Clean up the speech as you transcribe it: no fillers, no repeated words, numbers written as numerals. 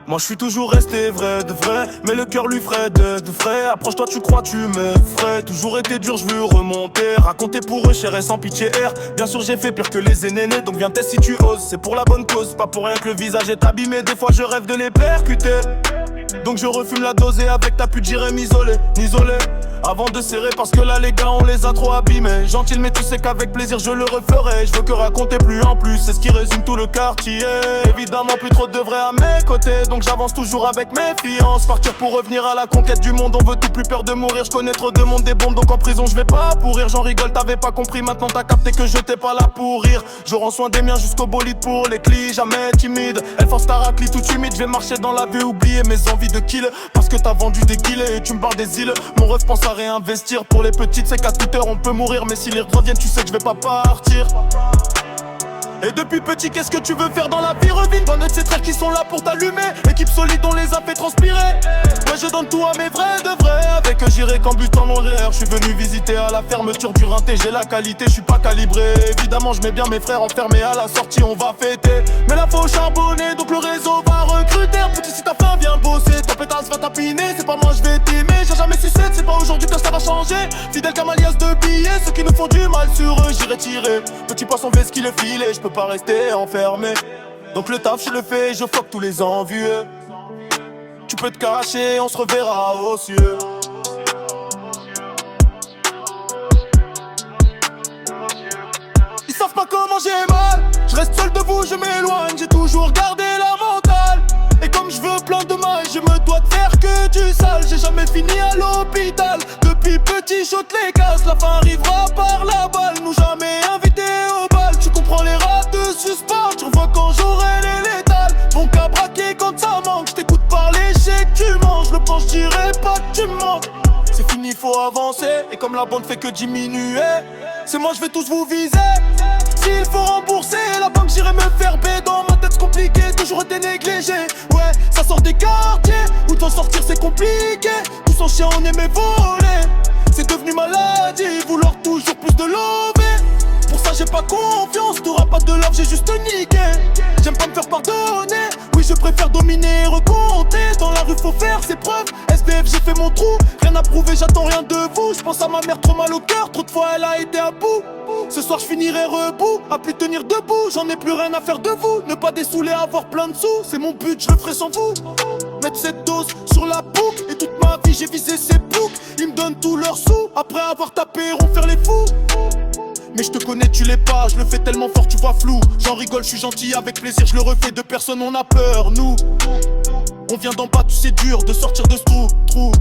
Moi je suis toujours resté vrai de vrai, mais le cœur lui ferait de frais. Approche-toi, tu crois, tu m'effraies. Toujours été dur, je veux remonter. Raconter pour eux, cher et sans pitié air. Bien sûr j'ai fait pire que les aînés, donc viens tester si tu oses. C'est pour la bonne cause, pas pour rien que le visage est abîmé. Des fois je rêve de les percuter, donc je refume la dose et avec ta pute j'irai m'isoler, avant de serrer parce que là les gars on les a trop abîmés. Gentil mais tu sais qu'avec plaisir je le referai. Je veux que raconter plus en plus, c'est ce qui résume tout le quartier. Évidemment plus trop de vrais à mes côtés, donc j'avance toujours avec méfiance. Partir pour revenir à la conquête du monde, on veut tout, plus peur de mourir. Je connais trop de monde des bombes, donc en prison je vais pas pourrir. J'en rigole, t'avais pas compris, maintenant t'as capté que je t'ai pas là pour rire. Je rends soin des miens jusqu'au bolide pour les clis, jamais timide. Elle force ta raclie tout humide, je vais marcher dans la vie, oublier mes envies de kill. Parce que t'as vendu des guilets et tu me parles des îles. Mon rêve pense à réinvestir pour les petites, c'est qu'à toute heure on peut mourir. Mais si les reviennent, tu sais que je vais pas partir. Et depuis petit, qu'est-ce que tu veux faire dans la vie? Revine, donne de ces traits qui sont là pour t'allumer. Équipe solide, on les a fait transpirer. Ouais, je donne tout à mes vrais de vrais. Avec eux, j'irai qu'en but en horaire. Je suis venu visiter à la fermeture du Rinté. J'ai la qualité, je suis pas calibré. Évidemment, je mets bien mes frères enfermés. À la sortie, on va fêter. Mais là, faut charbonner, donc le réseau va recruter. Petit, si t'as faim, viens bosser. Ta pétasse va tapiner. C'est pas moi, je vais t'aimer. J'ai jamais su c'est pas aujourd'hui que ça va changer. Fidèle comme alias de billets. Ceux qui nous font du mal sur eux, j'irai tirer. Petit poisson, veste qui le filet. Je peux pas rester enfermé, donc le taf je le fais, je fuck tous les envieux. Tu peux te cacher, on se reverra aux cieux. Ils savent pas comment j'ai mal, je reste seul debout, je m'éloigne. J'ai toujours gardé la mentale, et comme je veux plein de mal, je me dois de faire que du sale. J'ai jamais fini à l'hôpital, depuis petit je te les casse. La fin arrivera par la balle, nous jamais invités au bal. Tu comprends les rats de suspens, tu revois quand j'aurai les létales. Mon cas braqué quand ça manque, je t'écoute parler, je sais que tu manges. Le plan je dirais pas que tu me manques. C'est fini, faut avancer, et comme la bande fait que diminuer, c'est moi je vais tous vous viser. S'il faut rembourser, la banque j'irai me faire baie. Dans ma tête c'est compliqué, toujours été négligé. Ouais, ça sort des quartiers, où t'en sortir c'est compliqué. Tous en chien on aimait voler, c'est devenu maladie, vouloir toujours plus de love. Pour ça j'ai pas confiance, t'auras pas de love, j'ai juste niqué. J'aime pas me faire pardonner, oui je préfère dominer et recompter. Dans la rue faut faire ses preuves, SDF j'ai fait mon trou. Rien à prouver, j'attends rien de vous. Je pense à ma mère trop mal au cœur, trop de fois elle a été à bout. Ce soir je finirai rebou, à plus tenir debout. J'en ai plus rien à faire de vous, ne pas dessouler, avoir plein de sous. C'est mon but, je le ferai sans vous. Mettre cette dose sur la boucle, et toute ma vie j'ai visé ces boucles. Ils me donnent tous leurs sous, après avoir tapé on faire les fous. Mais je te connais, tu l'es pas, je le fais tellement fort, tu vois flou. J'en rigole, je suis gentil, avec plaisir, je le refais. De personne on a peur, nous. On vient d'en bas, tu sais dur de sortir de ce trou.